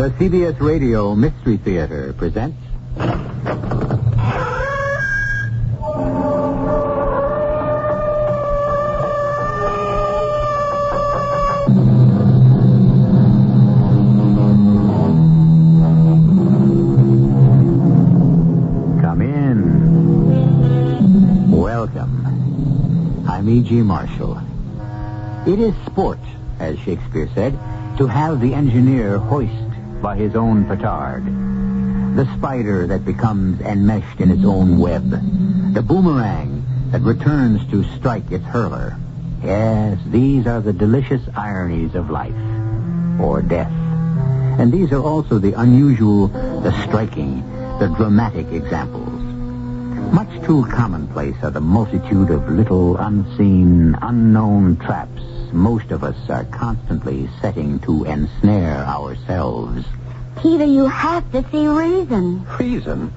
The CBS Radio Mystery Theater presents... Come in. Welcome. I'm E.G. Marshall. It is sport, as Shakespeare said, to have the engineer hoist by his own petard. The spider that becomes enmeshed in its own web. The boomerang that returns to strike its hurler. Yes, these are the delicious ironies of life, or death. And these are also the unusual, the striking, the dramatic examples. Much too commonplace are the multitude of little unseen, unknown traps most of us are constantly setting to ensnare ourselves. Peter, you have to see reason. Reason?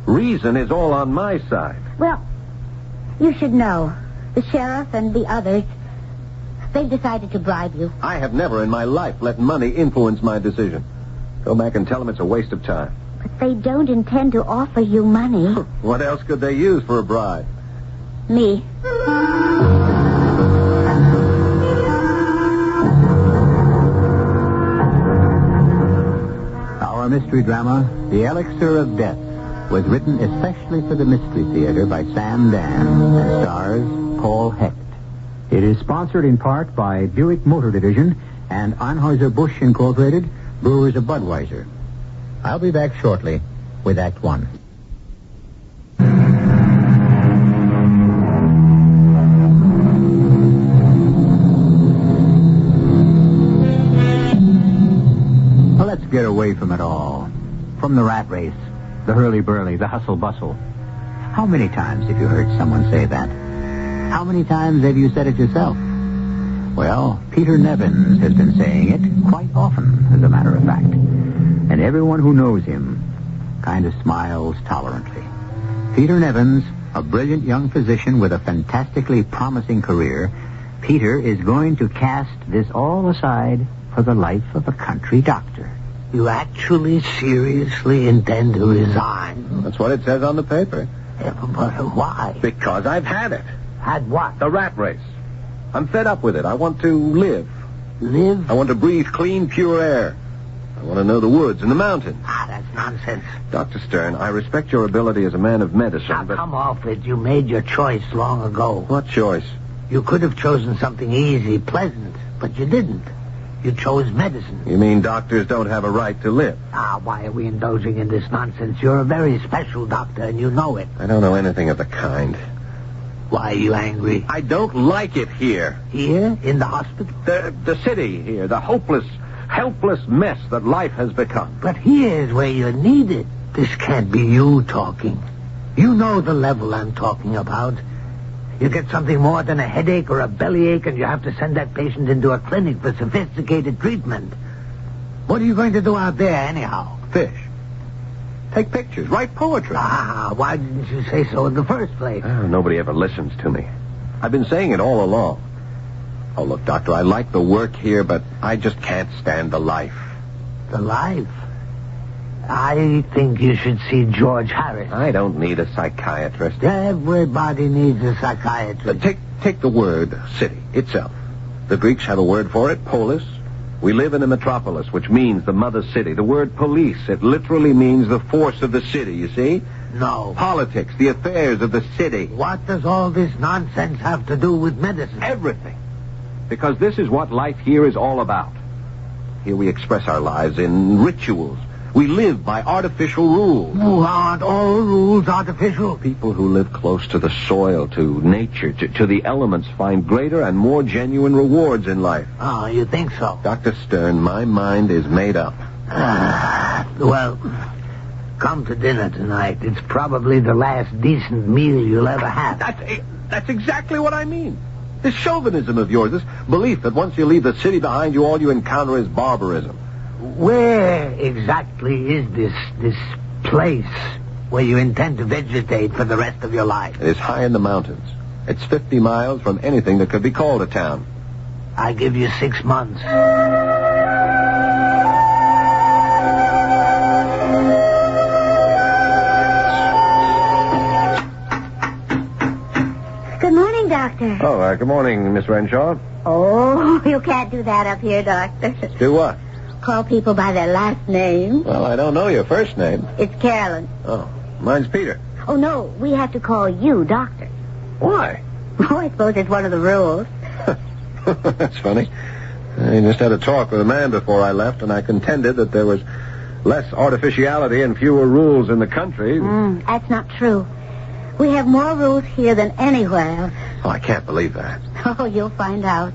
Reason is all on my side. Well, you should know. The sheriff and the others, they've decided to bribe you. I have never in my life let money influence my decision. Go back and tell them it's a waste of time. But they don't intend to offer you money. What else could they use for a bribe? Me. Our mystery drama, The Elixir of Death, was written especially for the Mystery Theater by Sam Dan and stars Paul Hecht. It is sponsored in part by Buick Motor Division and Anheuser-Busch Incorporated, Brewers of Budweiser. I'll be back shortly with Act One. Well, let's get away from it all. From the rat race, the hurly-burly, the hustle-bustle. How many times have you heard someone say that? How many times have you said it yourself? Well, Peter Nevins has been saying it quite often, as a matter of fact. And everyone who knows him kind of smiles tolerantly. Peter Nevins, a brilliant young physician with a fantastically promising career, Peter is going to cast this all aside for the life of a country doctor. You actually, seriously intend to resign? That's what it says on the paper. Yeah, but why? Because I've had it. Had what? The rat race. I'm fed up with it. I want to live. Live? I want to breathe clean, pure air. I want to know the woods and the mountains. That's nonsense. Dr. Stern, I respect your ability as a man of medicine, Now, but... come off it. You made your choice long ago. What choice? You could have chosen something easy, pleasant, but you didn't. You chose medicine. You mean doctors don't have a right to live? Why are we indulging in this nonsense? You're a very special doctor, and you know it. I don't know anything of the kind. Why are you angry? I don't like it here. Here? In the hospital? The city here, the hopeless, helpless mess that life has become. But here's where you're needed. This can't be you talking. You know the level I'm talking about. You get something more than a headache or a bellyache, and you have to send that patient into a clinic for sophisticated treatment. What are you going to do out there, anyhow? Fish. Take pictures. Write poetry. Why didn't you say so in the first place? Nobody ever listens to me. I've been saying it all along. Oh, look, Doctor, I like the work here, but I just can't stand the life. The life? I think you should see George Harris. I don't need a psychiatrist. Everybody needs a psychiatrist. Take the word city itself. The Greeks have a word for it, polis. We live in a metropolis, which means the mother city. The word police, it literally means the force of the city, you see? No. Politics, the affairs of the city. What does all this nonsense have to do with medicine? Everything. Because this is what life here is all about. Here we express our lives in rituals. We live by artificial rules. Aren't all rules artificial? People who live close to the soil, to nature, to the elements find greater and more genuine rewards in life. Oh, you think so? Dr. Stern, my mind is made up. Well, come to dinner tonight. It's probably the last decent meal you'll ever have. That's exactly what I mean. This chauvinism of yours, this belief that once you leave the city behind you, all you encounter is barbarism. Where exactly is this place where you intend to vegetate for the rest of your life? It is high in the mountains. It's 50 miles from anything that could be called a town. I give you 6 months. Doctor. Oh, good morning, Miss Renshaw. Oh, you can't do that up here, Doctor. Do what? Call people by their last name. Well, I don't know your first name. It's Carolyn. Oh, mine's Peter. Oh, no, we have to call you Doctor. Why? Oh, I suppose it's one of the rules. That's funny. I just had a talk with a man before I left, and I contended that there was less artificiality and fewer rules in the country. That's not true. We have more rules here than anywhere else. Oh, I can't believe that. Oh, you'll find out.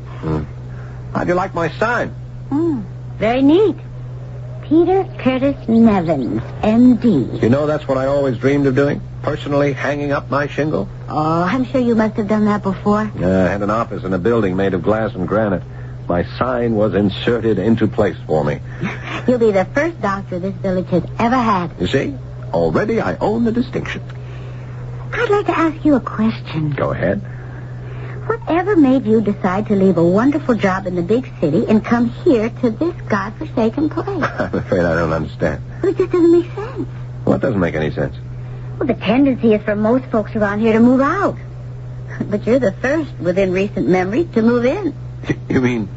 How'd you like my sign? Very neat. Peter Curtis Nevins, M.D. You know, that's what I always dreamed of doing. Personally hanging up my shingle. Oh, I'm sure you must have done that before. I had an office in a building made of glass and granite. My sign was inserted into place for me. You'll be the first doctor this village has ever had. You see? Already I own the distinction. I'd like to ask you a question. Go ahead. Whatever made you decide to leave a wonderful job in the big city and come here to this godforsaken place? I'm afraid I don't understand. Well, it just doesn't make sense. Well, it doesn't make any sense. Well, the tendency is for most folks around here to move out. But you're the first within recent memory to move in. You mean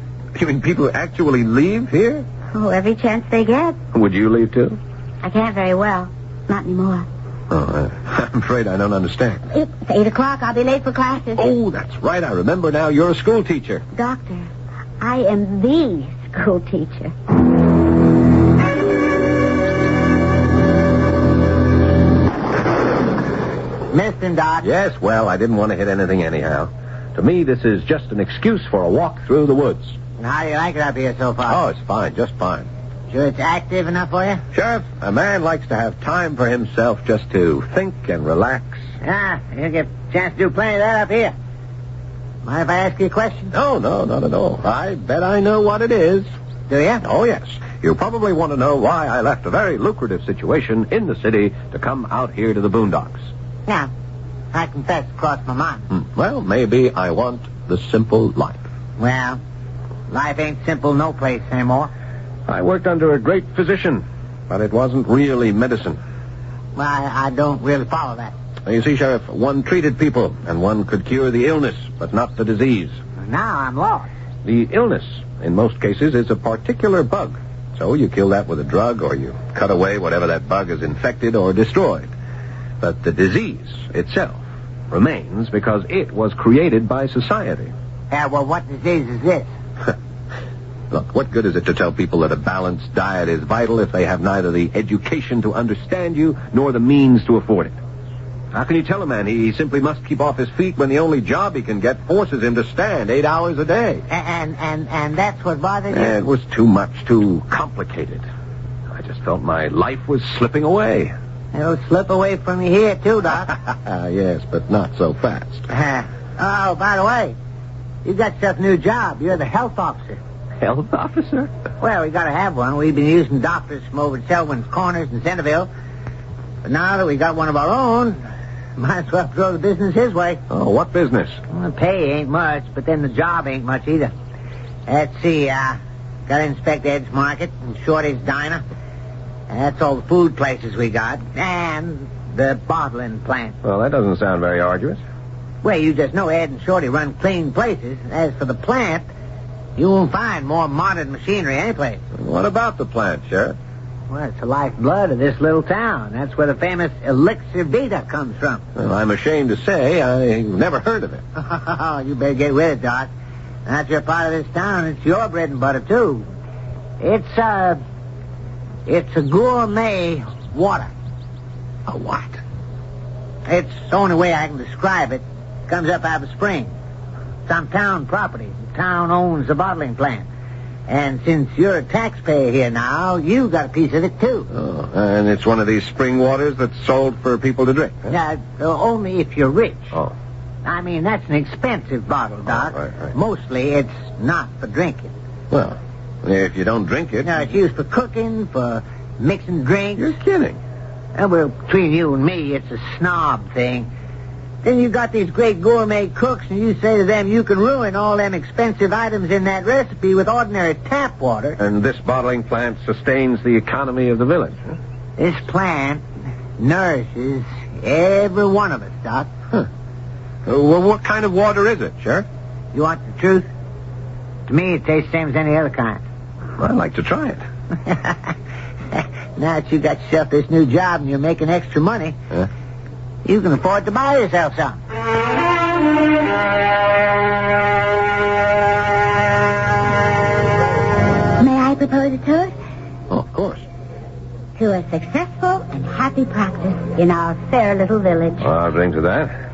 people actually leave here? Oh, every chance they get. Would you leave too? I can't very well. Not anymore. Oh, I'm afraid I don't understand. It's 8 o'clock. I'll be late for classes. Oh, that's right. I remember now. You're a school teacher. Doctor, I am the school teacher. Missed him, Doc. Yes, well, I didn't want to hit anything anyhow. To me, this is just an excuse for a walk through the woods. How do you like it up here so far? Oh, it's fine, just fine. Sure it's active enough for you? Sheriff, a man likes to have time for himself just to think and relax. Yeah, you get a chance to do plenty of that up here. Mind if I ask you a question? No, not at all. I bet I know what it is. Do you? Oh, yes. You probably want to know why I left a very lucrative situation in the city to come out here to the boondocks. Yeah. I confess it crossed my mind. Well, maybe I want the simple life. Well, life ain't simple no place anymore. I worked under a great physician, but it wasn't really medicine. Well, I don't really follow that. You see, Sheriff, one treated people, and one could cure the illness, but not the disease. Now I'm lost. The illness, in most cases, is a particular bug. So you kill that with a drug, or you cut away whatever that bug has infected or destroyed. But the disease itself remains because it was created by society. Yeah, well, what disease is this? Look, what good is it to tell people that a balanced diet is vital if they have neither the education to understand you nor the means to afford it? How can you tell a man he simply must keep off his feet when the only job he can get forces him to stand 8 hours a day? And that's what bothers you? It was too much, too complicated. I just felt my life was slipping away. It'll slip away from you here, too, Doc. Yes, but not so fast. Oh, by the way, you got yourself a new job. You're the health officer. Health officer? Well, we got to have one. We've been using doctors from over at Selwyn's Corners in Centerville. But now that we got one of our own, might as well throw the business his way. Oh, what business? Well, the pay ain't much, but then the job ain't much either. Let's see, got to inspect Ed's Market and Shorty's Diner. That's all the food places we got. And the bottling plant. Well, that doesn't sound very arduous. Well, you just know Ed and Shorty run clean places. As for the plant, you won't find more modern machinery anyplace. What about the plant, Sheriff? Well, it's the lifeblood of this little town. That's where the famous Elixir Vita comes from. Well, I'm ashamed to say I've never heard of it. You better get with it, Doc. That's your part of this town. It's your bread and butter, too. It's a gourmet water. A what? It's the only way I can describe it. Comes up out of the spring. It's on town property. The town owns the bottling plant. And since you're a taxpayer here now, you got a piece of it, too. Oh, and it's one of these spring waters that's sold for people to drink, huh? Only if you're rich. Oh. I mean, that's an expensive bottle, Doc. Oh, right. Mostly it's not for drinking. Well, if you don't drink it... No, it's used for cooking, for mixing drinks. You're kidding. Well, between you and me, it's a snob thing. Then you got these great gourmet cooks, and you say to them you can ruin all them expensive items in that recipe with ordinary tap water. And this bottling plant sustains the economy of the village, huh? This plant nourishes every one of us, Doc. Huh. Well, what kind of water is it, Sheriff? You want the truth? To me, it tastes the same as any other kind. I'd like to try it. Now that you got yourself this new job and you're making extra money, you can afford to buy yourself some. May I propose a toast? Oh, of course. To a successful and happy practice in our fair little village. I'll drink to that.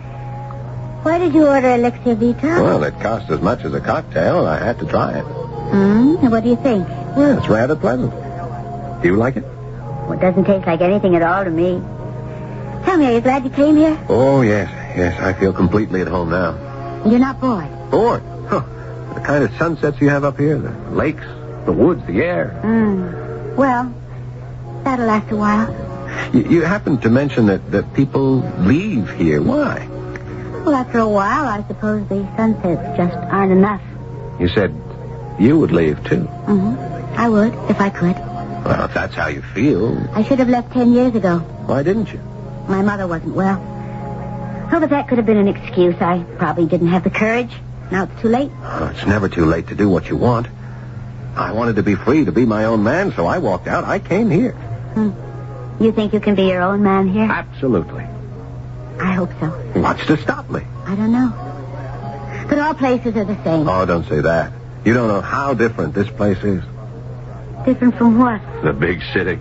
Why did you order Elixir Vita? Well, it cost as much as a cocktail. I had to try it. What do you think? Well, it's rather pleasant. Do you like it? Well, it doesn't taste like anything at all to me. Tell me, are you glad you came here? Oh, yes. Yes, I feel completely at home now. You're not bored? Bored? Huh. The kind of sunsets you have up here, the lakes, the woods, the air. Well, that'll last a while. You happened to mention that people leave here. Why? Well, after a while, I suppose the sunsets just aren't enough. You said you would leave, too. I would, if I could. Well, if that's how you feel. I should have left 10 years ago. Why didn't you? My mother wasn't well. Oh, but that could have been an excuse. I probably didn't have the courage. Now it's too late. Oh, it's never too late to do what you want. I wanted to be free, to be my own man, so I walked out. I came here. You think you can be your own man here? Absolutely. I hope so. What's to stop me? I don't know. But all places are the same. Oh, don't say that. You don't know how different this place is. Different from what? The big city.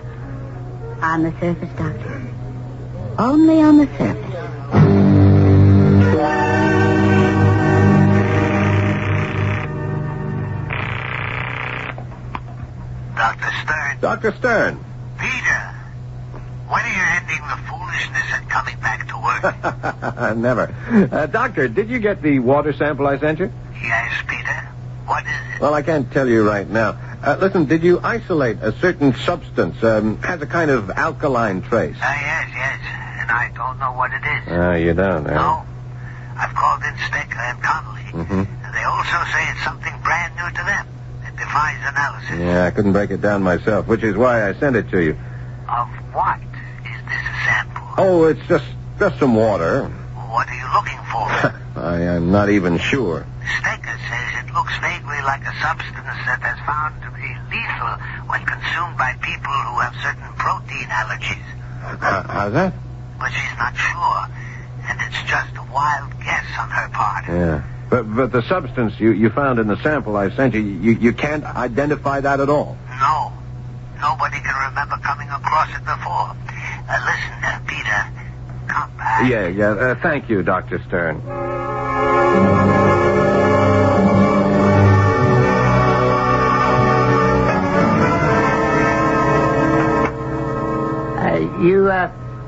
On the surface, Doctor. Only on the surface. Dr. Stern. Dr. Stern. Peter, when are you ending the foolishness and coming back to work? Never. Doctor, did you get the water sample I sent you? Yes, Peter. What is it? Well, I can't tell you right now. Listen, did you isolate a certain substance? Has a kind of alkaline trace. Yes. And I don't know what it is. You don't, No. I've called in Stecker and Connolly. And they also say it's something brand new to them. It defies analysis. Yeah, I couldn't break it down myself, which is why I sent it to you. Of what is this a sample? Oh, it's just some water. What are you looking for? I am not even sure. Stecker says it looks vaguely like a substance that has found to be lethal when consumed by people who have certain protein allergies. How's that? But she's not sure, and it's just a wild guess on her part. Yeah. But the substance you found in the sample I sent you can't identify that at all? No. Nobody can remember coming across it before. Listen, Peter, come back. Yeah. Thank you, Dr. Stern.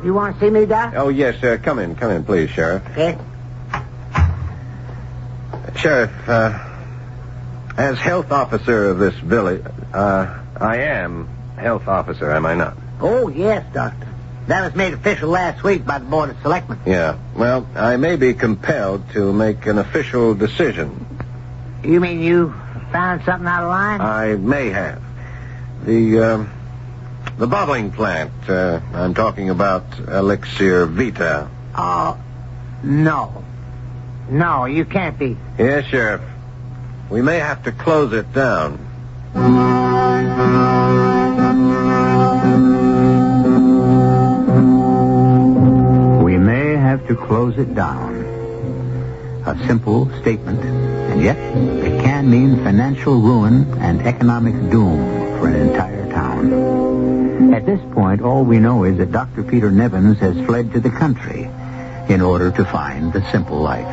You want to see me, Doc? Oh, yes, come in, please, Sheriff. Okay. Sheriff, as health officer of this village, I am health officer, am I not? Oh, yes, Doctor. That was made official last week by the Board of Selectmen. Yeah. Well, I may be compelled to make an official decision. You mean you found something out of line? I may have. The bottling plant, I'm talking about Elixir Vita. Oh, no. No, you can't be. Yes, Sheriff. We may have to close it down. We may have to close it down. A simple statement, and yet it can mean financial ruin and economic doom for an entire town. At this point, all we know is that Dr. Peter Nevins has fled to the country in order to find the simple life.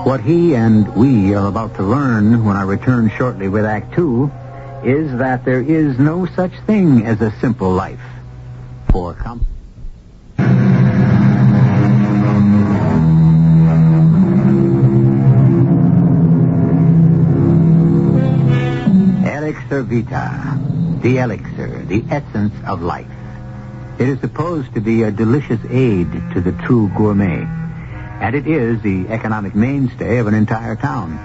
What he and we are about to learn when I return shortly with Act 2 is that there is no such thing as a simple life for Elixir Vita, the elixir, the essence of life. It is supposed to be a delicious aid to the true gourmet, and it is the economic mainstay of an entire town.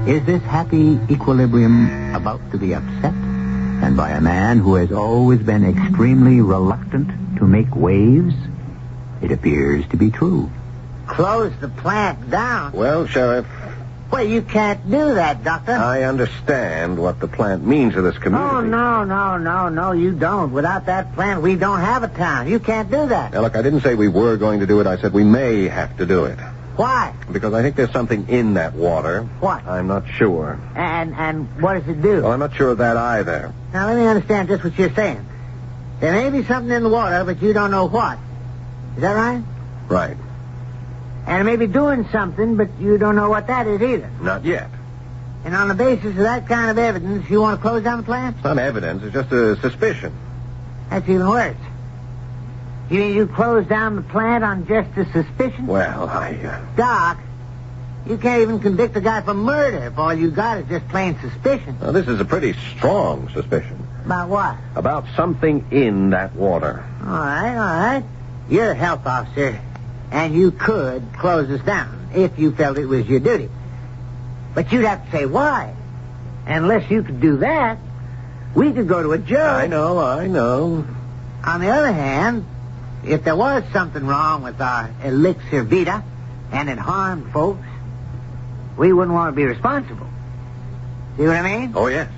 Is this happy equilibrium about to be upset? And by a man who has always been extremely reluctant to make waves? It appears to be true. Close the plant down? Well, Sheriff, Well, you can't do that, Doctor. I understand what the plant means to this community. Oh, no, you don't. Without that plant, we don't have a town. You can't do that. Now, look, I didn't say we were going to do it. I said we may have to do it. Why? Because I think there's something in that water. What? I'm not sure. And what does it do? Well, I'm not sure of that either. Now, let me understand just what you're saying. There may be something in the water, but you don't know what. Is that right? Right. And it may be doing something, but you don't know what that is either. Not yet. And on the basis of that kind of evidence, you want to close down the plant? It's not evidence. It's just a suspicion. That's even worse. You mean you close down the plant on just a suspicion? Well, Doc, you can't even convict a guy for murder if all you got is just plain suspicion. Now, this is a pretty strong suspicion. About what? About something in that water. All right. You're a health officer, and you could close us down if you felt it was your duty. But you'd have to say why. Unless you could do that, we could go to a judge. I know. On the other hand, if there was something wrong with our Elixir Vita and it harmed folks, we wouldn't want to be responsible. See what I mean? Oh, yes.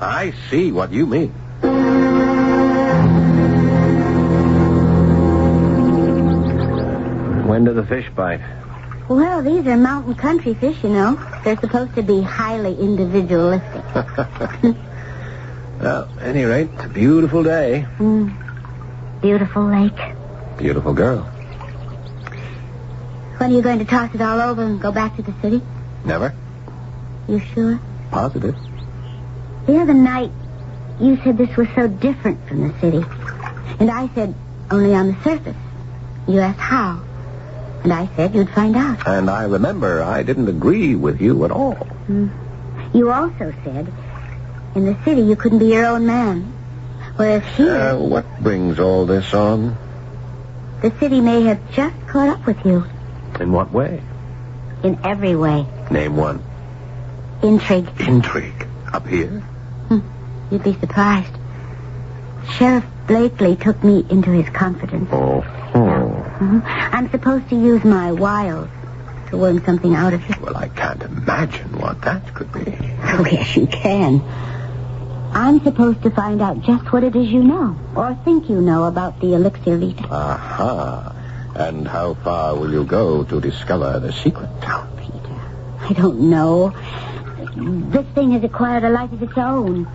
I see what you mean. When do the fish bite? Well, these are mountain country fish, you know. They're supposed to be highly individualistic. Well, at any rate, it's a beautiful day. Beautiful lake. Beautiful girl. When are you going to toss it all over and go back to the city? Never? You sure? Positive. The other night, you said this was so different from the city. And I said, only on the surface. You asked how. And I said you'd find out. And I remember I didn't agree with you at all. You also said, in the city you couldn't be your own man. Whereas here... What brings all this on? The city may have just caught up with you. In what way? In every way. Name one. Intrigue. Intrigue? Up here? You'd be surprised. Sheriff Blakely took me into his confidence. Oh. I'm supposed to use my wiles to worm something out of you. Well, I can't imagine what that could be. Oh, yes, you can. I'm supposed to find out just what it is you know, or think you know about the Elixir Vita. Aha. And how far will you go to discover the secret? Oh, Peter, I don't know. This thing has acquired a life of its own.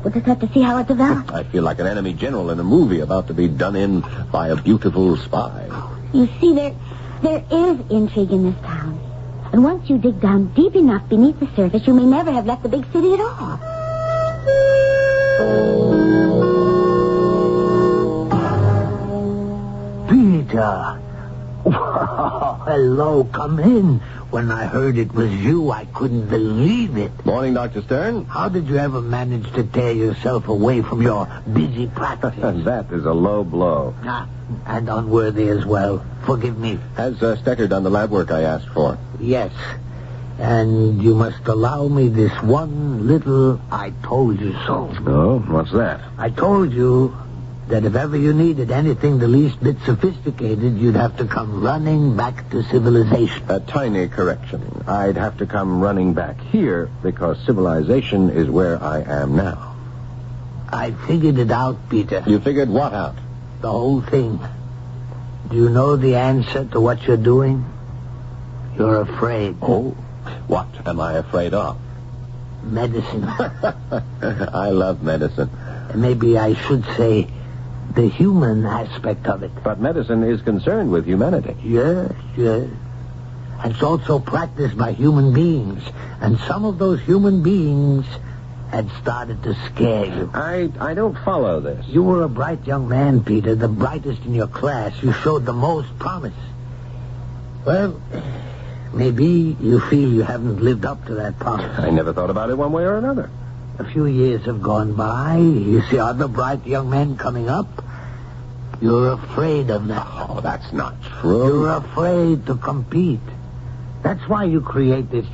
We'll just have to see how it develops. I feel like an enemy general in a movie about to be done in by a beautiful spy. You see, there is intrigue in this town. And once you dig down deep enough beneath the surface, you may never have left the big city at all. Peter. Hello, come in. When I heard it was you, I couldn't believe it. Morning, Dr. Stern. How did you ever manage to tear yourself away from your busy practice? That is a low blow. And unworthy as well. Forgive me. Has Stecker done the lab work I asked for? Yes. And you must allow me this one little I told you so. Oh, what's that? I told you that if ever you needed anything the least bit sophisticated, you'd have to come running back to civilization. A tiny correction. I'd have to come running back here because civilization is where I am now. I figured it out, Peter. You figured what out? The whole thing. Do you know the answer to what you're doing? You're afraid. Oh, what am I afraid of? Medicine. I love medicine. Maybe I should say the human aspect of it. But medicine is concerned with humanity. Yes. And it's also practiced by human beings. And some of those human beings had started to scare you. I don't follow this. You were a bright young man, Peter, the brightest in your class. You showed the most promise. Well, maybe you feel you haven't lived up to that promise. I never thought about it one way or another. A few years have gone by. You see other bright young men coming up. You're afraid of them. Oh, that's not true. You're afraid to compete. That's why you create this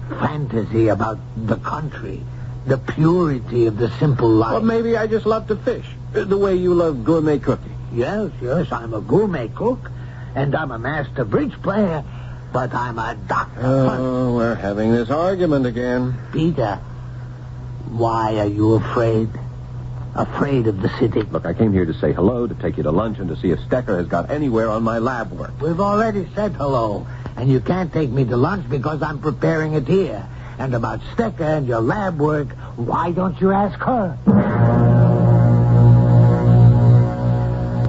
fantasy about the country, the purity of the simple life. Well, maybe I just love to fish, the way you love gourmet cooking. Yes, I'm a gourmet cook. and I'm a master bridge player, but I'm a doctor. Oh, we're having this argument again. Peter, why are you afraid? Afraid of the city? Look, I came here to say hello, to take you to lunch, and to see if Stecker has got anywhere on my lab work. We've already said hello, and you can't take me to lunch because I'm preparing it here. And about Stecker and your lab work, why don't you ask her?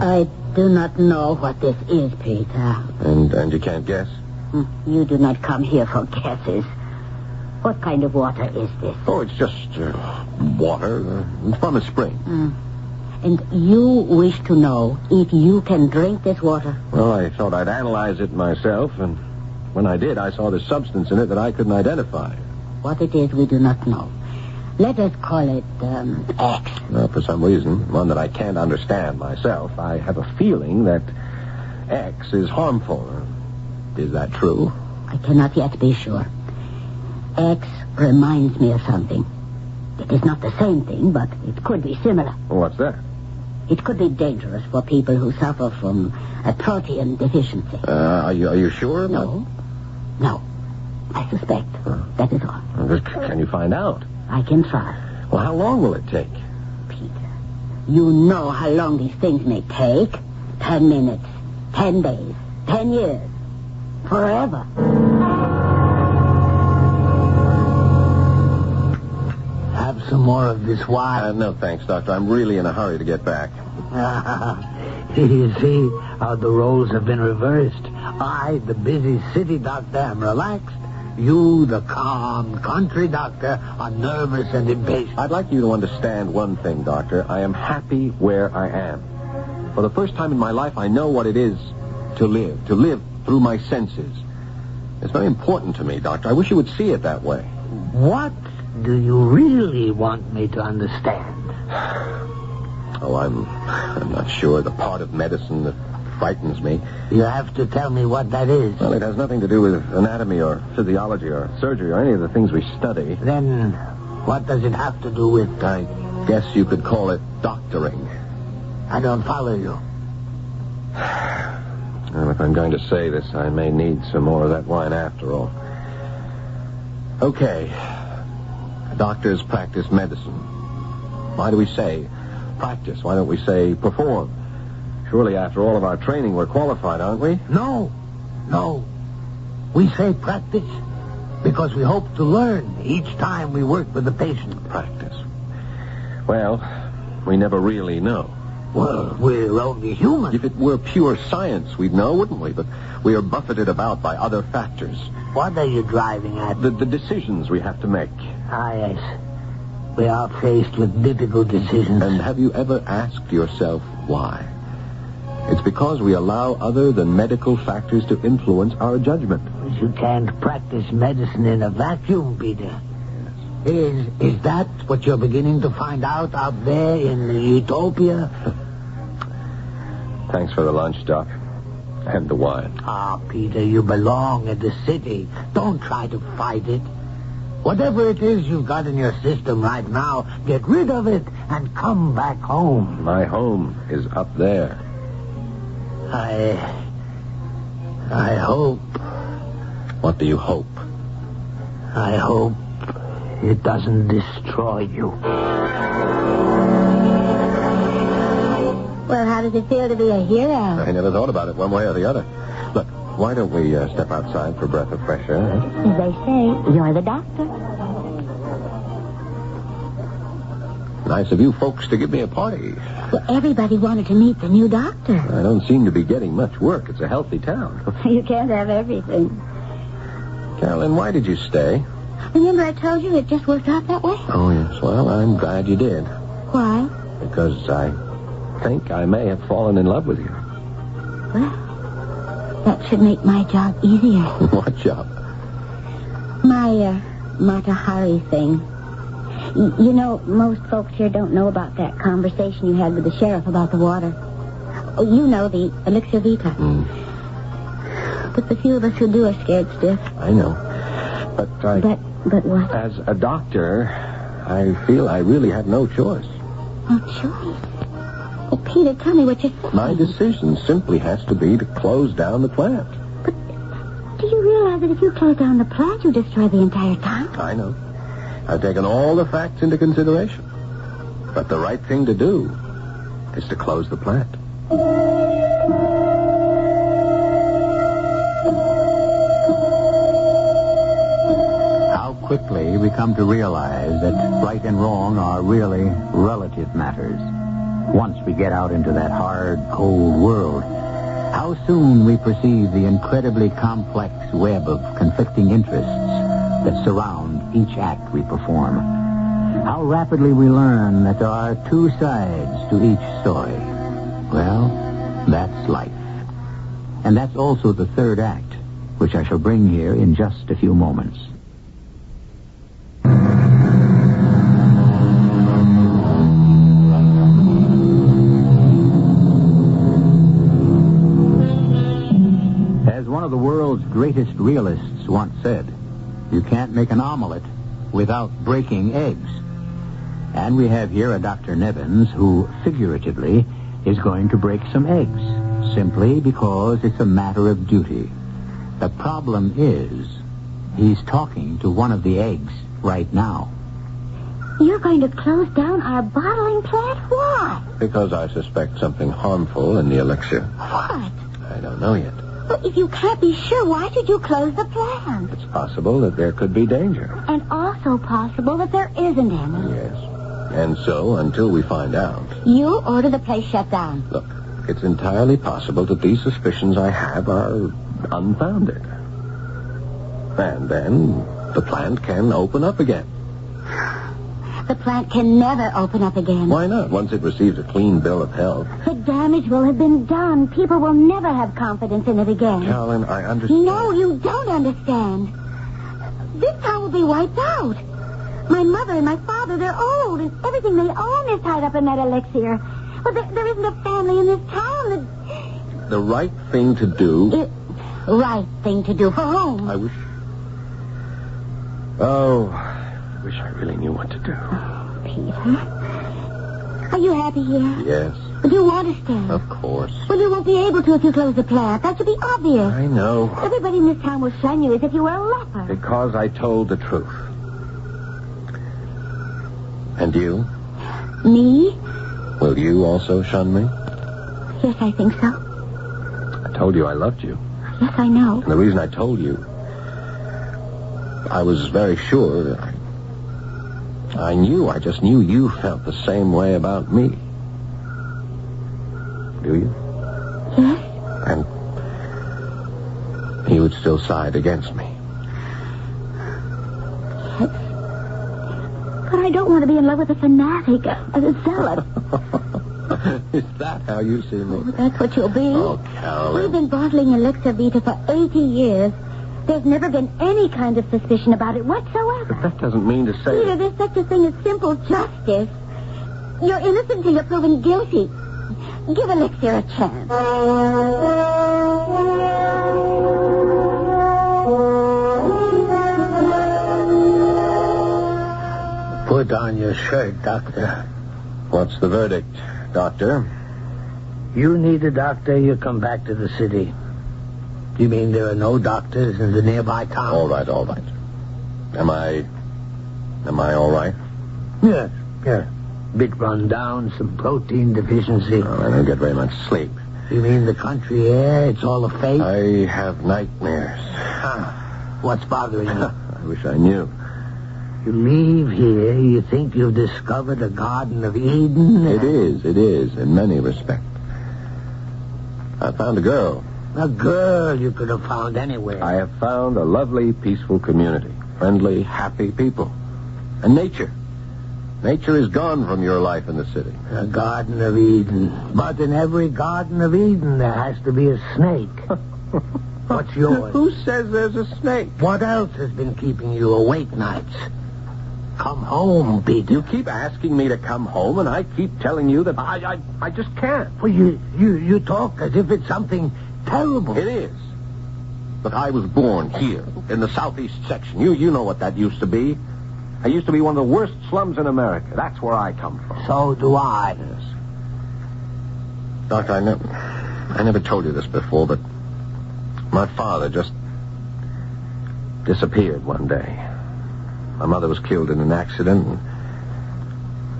I do not know what this is, Peter. And you can't guess? You do not come here for guesses. What kind of water is this? Oh, it's just water from a spring. And you wish to know if you can drink this water? Well, I thought I'd analyze it myself, and when I did, I saw the substance in it that I couldn't identify. What it is, we do not know. Let us call it X. Well, for some reason, one that I can't understand myself, I have a feeling that X is harmful. Is that true? I cannot yet be sure. X reminds me of something. It is not the same thing, but it could be similar. Well, what's that? It could be dangerous for people who suffer from a protein deficiency. Are you sure? No. I suspect. That is all. Can you find out? I can try. Well, how long will it take? Peter, you know how long these things may take. 10 minutes, 10 days, 10 years, forever. Have some more of this wine. No, thanks, Doctor. I'm really in a hurry to get back. You see how the roles have been reversed. I, the busy city doctor, am relaxed. You, the calm country doctor, are nervous and impatient. I'd like you to understand one thing, Doctor. I am happy where I am. For the first time in my life, I know what it is to live through my senses. It's very important to me, Doctor. I wish you would see it that way. What do you really want me to understand? Oh, I'm not sure. The part of medicine that frightens me. You have to tell me what that is. Well, it has nothing to do with anatomy or physiology or surgery or any of the things we study. Then what does it have to do with... I guess you could call it doctoring. I don't follow you. Well, if I'm going to say this, I may need some more of that wine after all. Okay. Doctors practice medicine. Why do we say practice? Why don't we say perform? Surely after all of our training, we're qualified, aren't we? No. We say practice because we hope to learn each time we work with a patient. Practice. Well, we never really know. Well, we're only human. If it were pure science, we'd know, wouldn't we? But we are buffeted about by other factors. What are you driving at? The decisions we have to make. Ah, yes. We are faced with difficult decisions. And have you ever asked yourself why? It's because we allow other than medical factors to influence our judgment. You can't practice medicine in a vacuum, Peter. Is that what you're beginning to find out there in Utopia? Thanks for the lunch, Doc. And the wine. Ah, Peter, you belong in the city. Don't try to fight it. Whatever it is you've got in your system right now, get rid of it and come back home. My home is up there. I hope. What do you hope? I hope it doesn't destroy you. Well, how does it feel to be a hero? I never thought about it one way or the other. Look, why don't we step outside for a breath of fresh air? As they say, you're the doctor. Nice of you folks to give me a party. Well, everybody wanted to meet the new doctor. I don't seem to be getting much work. It's a healthy town. You can't have everything. Carolyn, why did you stay? Remember I told you it just worked out that way? Oh, yes. Well, I'm glad you did. Why? Because I think I may have fallen in love with you. Well, that should make my job easier. What job? My, Mata Hari thing. You know, most folks here don't know about that conversation you had with the sheriff about the water. Oh, you know, the Elixir Vita. But the few of us who do are scared stiff. I know. But what? As a doctor, I feel I really have no choice. No choice? Oh, Peter, tell me what you're saying. My decision simply has to be to close down the plant. But do you realize that if you close down the plant, you destroy the entire town? I know. I've taken all the facts into consideration. But the right thing to do is to close the plant. How quickly we come to realize that right and wrong are really relative matters. Once we get out into that hard, cold world, how soon we perceive the incredibly complex web of conflicting interests that surround each act we perform. How rapidly we learn that there are two sides to each story. Well, that's life. And that's also the third act, which I shall bring here in just a few moments. As one of the world's greatest realists once said, you can't make an omelet without breaking eggs. And we have here a Dr. Nevins who, figuratively, is going to break some eggs, simply because it's a matter of duty. The problem is, he's talking to one of the eggs right now. You're going to close down our bottling plant? Why? Because I suspect something harmful in the elixir. What? I don't know yet. Well, if you can't be sure, why should you close the plant? It's possible that there could be danger. And also possible that there isn't any. Yes. And so, until we find out... You order the place shut down. Look, it's entirely possible that these suspicions I have are unfounded. And then the plant can open up again. The plant can never open up again. Why not? Once it receives a clean bill of health. The damage will have been done. People will never have confidence in it again. Carolyn, I understand. No, you don't understand. This town will be wiped out. My mother and my father, they're old, and everything they own is tied up in that elixir. Well, there isn't a family in this town that... The right thing to do... Right thing to do for whom? I wish... Oh, I wish I really knew what to do. Peter, are you happy here? Yes. But you want to stay? Of course. Well, you won't be able to if you close the plant. That should be obvious. I know. Everybody in this town will shun you as if you were a leper. Because I told the truth. And you? Me? Will you also shun me? Yes, I think so. I told you I loved you. Yes, I know. And the reason I told you, I was very sure. I just knew you felt the same way about me. Do you? Yes. And you would still side against me. Yes. But I don't want to be in love with a fanatic, a zealot. Is that how you see me? Oh, that's what you'll be. Oh, Carolyn. We've been bottling Elixir Vita for 80 years. There's never been any kind of suspicion about it whatsoever. But that doesn't mean to say... Peter, there's such a thing as simple justice. You're innocent until you're proven guilty. Give Elixir a chance. Put on your shirt, Doctor. What's the verdict, Doctor? You need a doctor, you come back to the city. Do you mean there are no doctors in the nearby town? All right. Am I all right? Yes. Bit run down, some protein deficiency. Oh, I don't get very much sleep. You mean the country air? It's all a fake? I have nightmares. What's bothering you? I wish I knew. You leave here, you think you've discovered a Garden of Eden? It is, in many respects. I found a girl. A girl you could have found anywhere. I have found a lovely, peaceful community. Friendly, happy people. And nature. Nature is gone from your life in the city. A Garden of Eden. But in every Garden of Eden, there has to be a snake. What's yours? Who says there's a snake? What else has been keeping you awake nights? Come home, Peter. You keep asking me to come home, and I keep telling you that I just can't. Well, you talk as if it's something terrible. It is. But I was born here, in the southeast section. You know what that used to be. I used to be one of the worst slums in America. That's where I come from. So do I. Yes. Doctor, I never told you this before, but my father just disappeared one day. My mother was killed in an accident,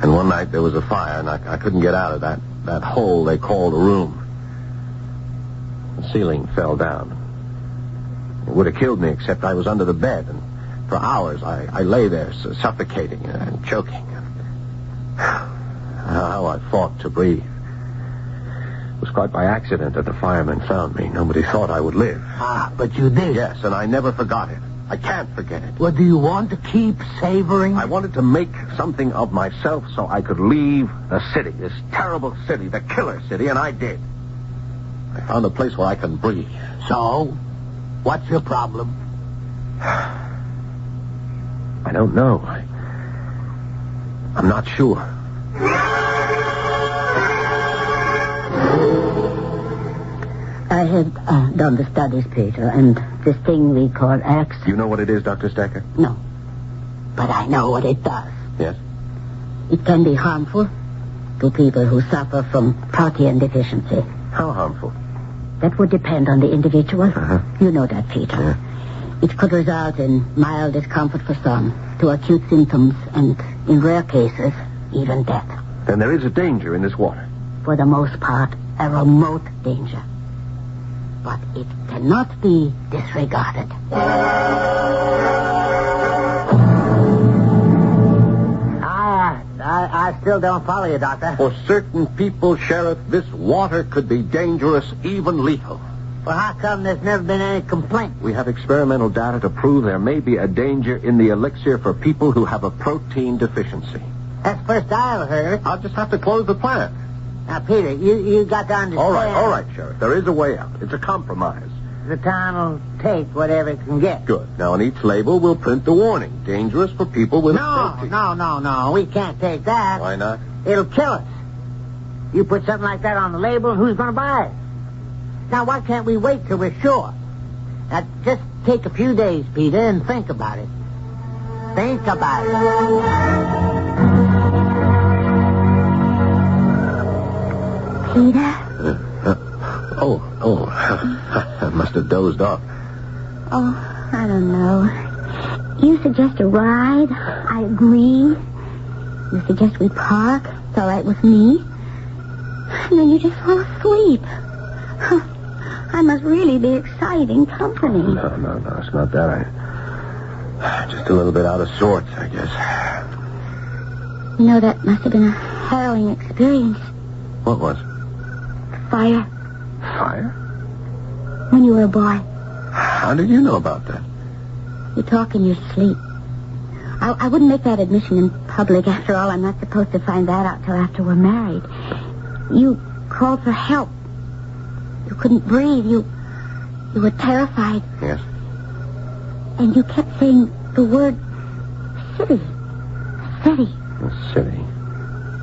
and one night there was a fire, and I couldn't get out of that hole they called a room. The ceiling fell down. It would have killed me, except I was under the bed, and for hours I lay there suffocating and choking. How I fought to breathe. It was quite by accident that the firemen found me. Nobody thought I would live. But you did. Yes, and I never forgot it. I can't forget it. Well, do you want to keep savoring? I wanted to make something of myself so I could leave the city, this terrible city, the killer city, and I did. I found a place where I can breathe. So, what's your problem? I don't know. I'm not sure. I have done the studies, Peter, and this thing we call X... Do you know what it is, Dr. Stecker? No. But I know what it does. Yes? It can be harmful to people who suffer from protein deficiency. How harmful? That would depend on the individual. Uh-huh. You know that, Peter. Yeah. It could result in mild discomfort for some, to acute symptoms, and in rare cases, even death. Then there is a danger in this water. For the most part, a remote danger. But it cannot be disregarded. I still don't follow you, Doctor. For certain people, Sheriff, this water could be dangerous, even lethal. Well, how come there's never been any complaint? We have experimental data to prove there may be a danger in the elixir for people who have a protein deficiency. That's the first I ever heard of it. I'll just have to close the plant. Now, Peter, you got to understand... All right, Sheriff. There is a way out. It's a compromise. The town will take whatever it can get. Good. Now, on each label, we'll print the warning. Dangerous for people with protein. No. We can't take that. Why not? It'll kill us. You put something like that on the label, who's going to buy it? Now, why can't we wait till we're sure? Now, just take a few days, Peter, and think about it. Think about it. Peter? I must have dozed off. Oh, I don't know. You suggest a ride. I agree. You suggest we park. It's all right with me. And then you just fall asleep. I must really be exciting company. No, it's not that. I'm just a little bit out of sorts, I guess. You know, that must have been a harrowing experience. What was? Fire. Fire? When you were a boy. How did you know about that? You talk in your sleep. I wouldn't make that admission in public. After all, I'm not supposed to find that out till after we're married. You called for help. You couldn't breathe. You were terrified. Yes. And you kept saying the word city. City. The city.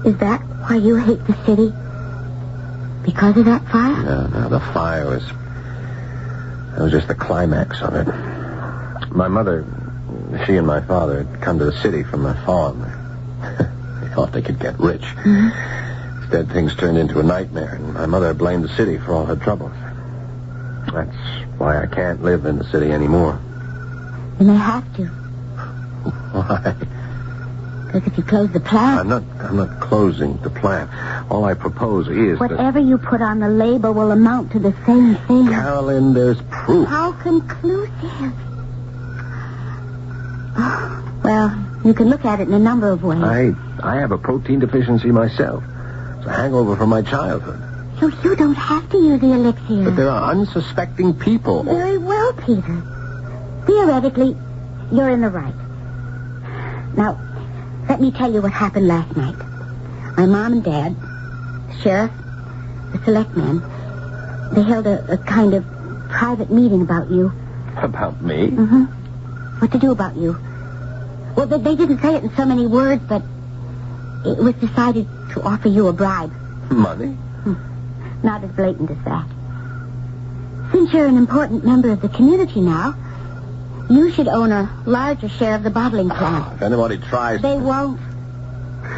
Is that why you hate the city? Because of that fire? No, the fire was... That was just the climax of it. My mother, she and my father had come to the city from the farm. They thought they could get rich. Mm-hmm. Instead, things turned into a nightmare, and my mother blamed the city for all her troubles. That's why I can't live in the city anymore. You may have to. Why? Because if you close the plant... I'm not closing the plant. All I propose is whatever you put on the label will amount to the same thing. Carolyn, there's proof. How conclusive. Oh, well, you can look at it in a number of ways. I have a protein deficiency myself. It's a hangover from my childhood. So you don't have to use the elixir. But there are unsuspecting people. Very well, Peter. Theoretically, you're in the right. Now, let me tell you what happened last night. My mom and dad, the sheriff, the selectmen, they held a kind of private meeting about you. About me? Mm-hmm. What to do about you. Well, they didn't say it in so many words, but it was decided to offer you a bribe. Money? Not as blatant as that. Since you're an important member of the community now, you should own a larger share of the bottling plant. If anybody tries... They won't.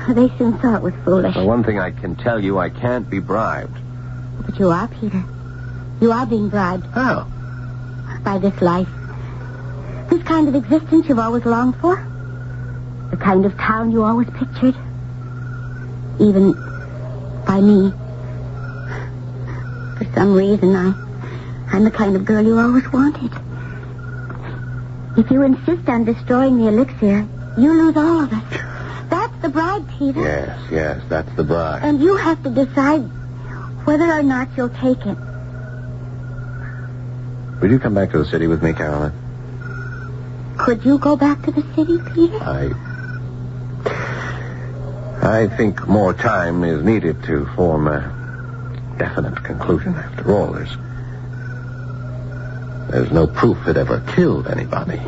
They soon saw it was foolish. Well, one thing I can tell you, I can't be bribed. But you are, Peter. You are being bribed. How? By this life. This kind of existence you've always longed for. The kind of town you always pictured. Even by me. For some reason, I'm the kind of girl you always wanted. If you insist on destroying the elixir, you lose all of us. That's the bribe, Peter. Yes, that's the bribe. And you have to decide whether or not you'll take it. Will you come back to the city with me, Carolyn? Could you go back to the city, Peter? I think more time is needed to form a definite conclusion. After all, there's no proof it ever killed anybody.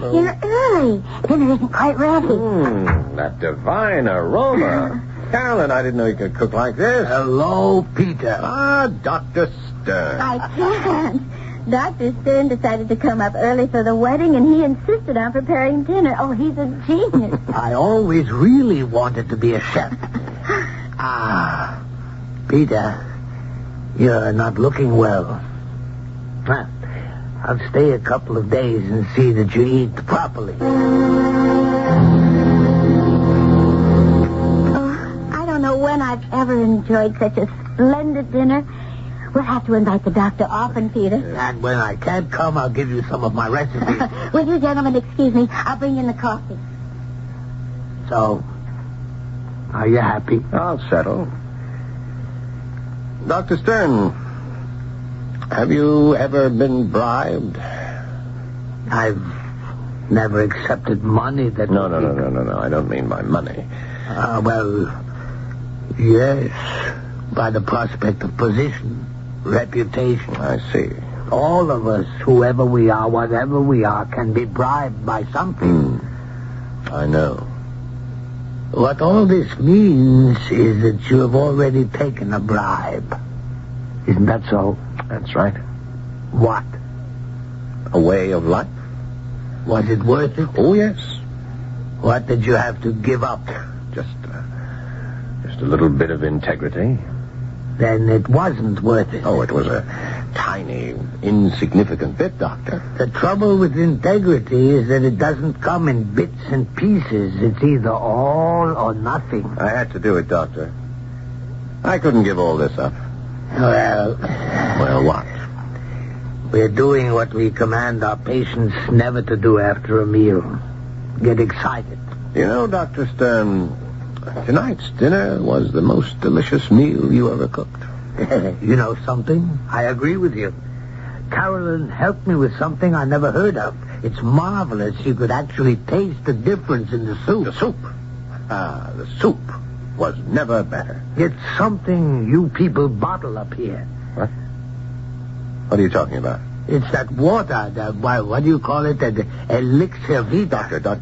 You're early. Dinner isn't quite ready. That divine aroma. Carolyn, I didn't know you could cook like this. Hello, Peter. Ah, Dr. Stern. I can't. Dr. Stern decided to come up early for the wedding, and he insisted on preparing dinner. Oh, he's a genius. I always really wanted to be a chef. Peter, you're not looking well. I'll stay a couple of days and see that you eat properly. I don't know when I've ever enjoyed such a splendid dinner. We'll have to invite the doctor often, Peter. And when I can't come, I'll give you some of my recipes. Will you gentlemen excuse me? I'll bring in the coffee. So, are you happy? I'll settle. Dr. Stern, have you ever been bribed? I've never accepted money that... No. I don't mean by money. Well, yes. By the prospect of position, reputation. I see. All of us, whoever we are, whatever we are, can be bribed by something. I know. What all this means is that you have already taken a bribe. Isn't that so? That's right. What? A way of life? Was it worth it? Oh, yes. What did you have to give up? Just a little bit of integrity. Then it wasn't worth it. Oh, it was a tiny, insignificant bit, Doctor. The trouble with integrity is that it doesn't come in bits and pieces. It's either all or nothing. I had to do it, Doctor. I couldn't give all this up. Well, what? We're doing what we command our patients never to do after a meal. Get excited. You know, Dr. Stern, tonight's dinner was the most delicious meal you ever cooked. You know something? I agree with you. Carolyn helped me with something I never heard of. It's marvelous. You could actually taste the difference in the soup. The soup? The soup was never better. It's something you people bottle up here. What? What are you talking about? It's that water, what do you call it? The Elixir Vita. Doctor,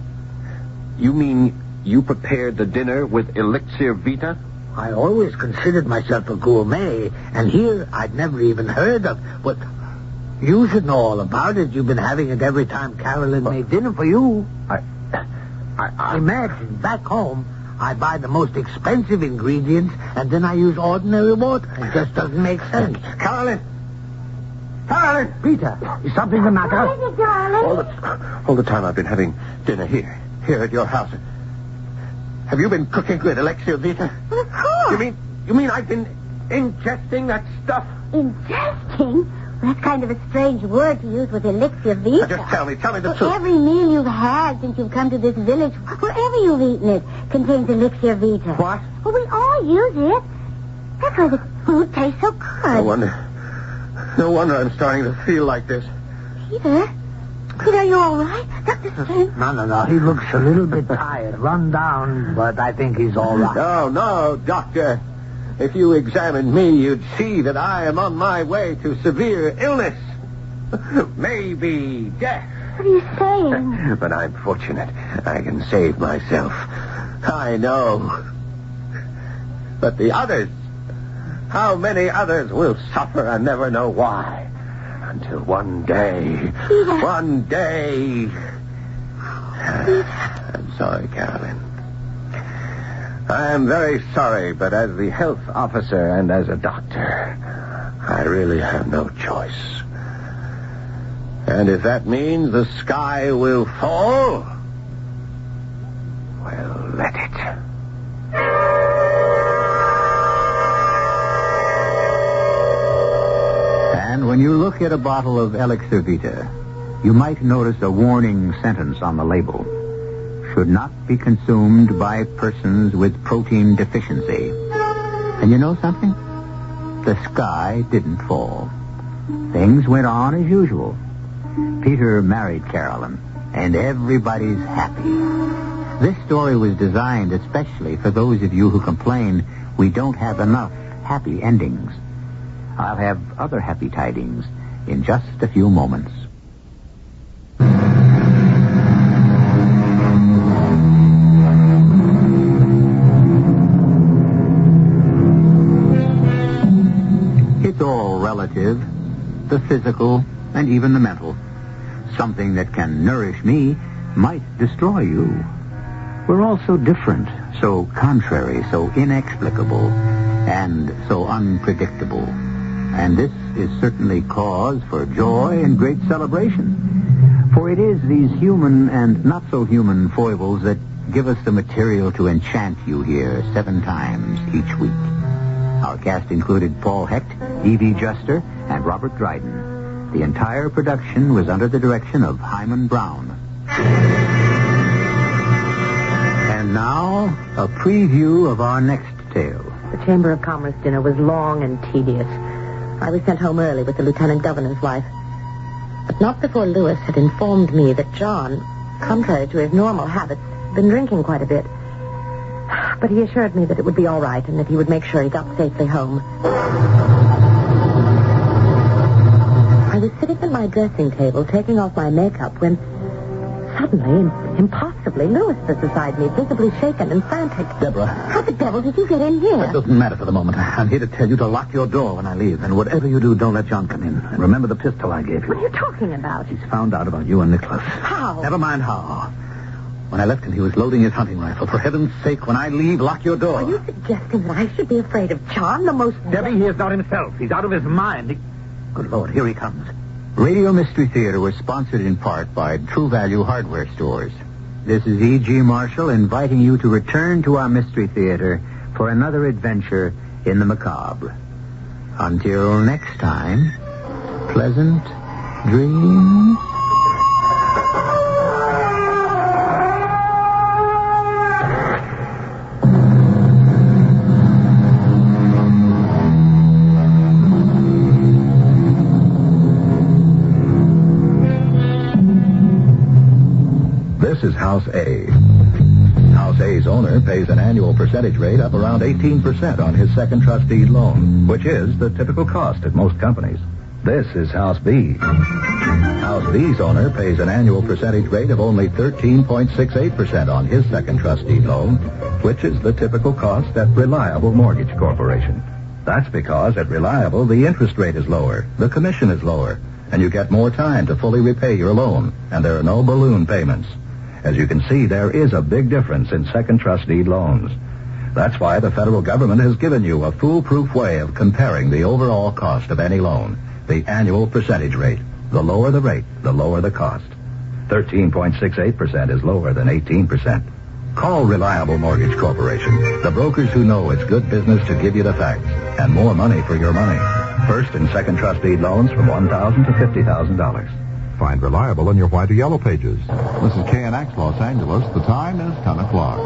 you mean you prepared the dinner with Elixir Vita? I always considered myself a gourmet, and here I'd never even heard of. But you should know all about it. You've been having it every time Carolyn made dinner for you. I imagine back home I buy the most expensive ingredients, and then I use ordinary water. It just doesn't make sense. Carolyn! Peter, is something the matter? What is it, darling? All the time I've been having dinner here at your house. Have you been cooking with Elixir Vita? Well, of course. You mean I've been ingesting that stuff? Ingesting? Well, that's kind of a strange word to use with Elixir Vita. Now just tell me the truth. Every meal you've had since you've come to this village, wherever you've eaten it, contains Elixir Vita. What? Well, we all use it. That's why the food tastes so good. No wonder I'm starting to feel like this. Peter, are you all right? Dr. Stern? No. He looks a little bit tired, run down, but I think he's all right. No, Doctor. If you examined me, you'd see that I am on my way to severe illness. Maybe death. What are you saying? But I'm fortunate. I can save myself. I know. But the others... How many others will suffer and never know why? Until one day... One day... I'm sorry, Carolyn. I'm very sorry, but as the health officer and as a doctor, I really have no choice. And if that means the sky will fall, well, let it. And when you look at a bottle of Elixir Vita, you might notice a warning sentence on the label. Should not be consumed by persons with protein deficiency. And you know something? The sky didn't fall. Things went on as usual. Peter married Carolyn, and everybody's happy. This story was designed especially for those of you who complain we don't have enough happy endings. I'll have other happy tidings in just a few moments. It's all relative, the physical and even the mental. Something that can nourish me might destroy you. We're all so different, so contrary, so inexplicable, and so unpredictable. And this is certainly cause for joy and great celebration. For it is these human and not-so-human foibles that give us the material to enchant you here 7 times each week. Our cast included Paul Hecht, Evie Juster, and Robert Dryden. The entire production was under the direction of Hyman Brown. And now, a preview of our next tale. The Chamber of Commerce dinner was long and tedious. I was sent home early with the lieutenant governor's wife. But not before Lewis had informed me that John, contrary to his normal habits, had been drinking quite a bit. But he assured me that it would be all right and that he would make sure he got safely home. I was sitting at my dressing table taking off my makeup when suddenly, impossibly, Lewis was beside me, visibly shaken and frantic. Deborah. How the devil did you get in here? It doesn't matter for the moment. I'm here to tell you to lock your door when I leave. And whatever you do, don't let John come in. And remember the pistol I gave you. What are you talking about? He's found out about you and Nicholas. How? Never mind how. When I left him, he was loading his hunting rifle. For heaven's sake, when I leave, lock your door. Are you suggesting that I should be afraid of John, the most... Debbie, he is not himself. He's out of his mind. Good Lord, here he comes. Radio Mystery Theater was sponsored in part by True Value Hardware Stores. This is E.G. Marshall inviting you to return to our Mystery Theater for another adventure in the macabre. Until next time, pleasant dreams. This is House A. House A's owner pays an annual percentage rate of around 18% on his second trustee loan, which is the typical cost at most companies. This is House B. House B's owner pays an annual percentage rate of only 13.68% on his second trustee loan, which is the typical cost at Reliable Mortgage Corporation. That's because at Reliable, the interest rate is lower, the commission is lower, and you get more time to fully repay your loan, and there are no balloon payments. As you can see, there is a big difference in second trustee loans. That's why the federal government has given you a foolproof way of comparing the overall cost of any loan, the annual percentage rate. The lower the rate, the lower the cost. 13.68% is lower than 18%. Call Reliable Mortgage Corporation, the brokers who know it's good business to give you the facts and more money for your money. First and second trustee loans from $1,000 to $50,000. Find Reliable in your white or yellow pages. This is KNX Los Angeles. The time is 10 o'clock.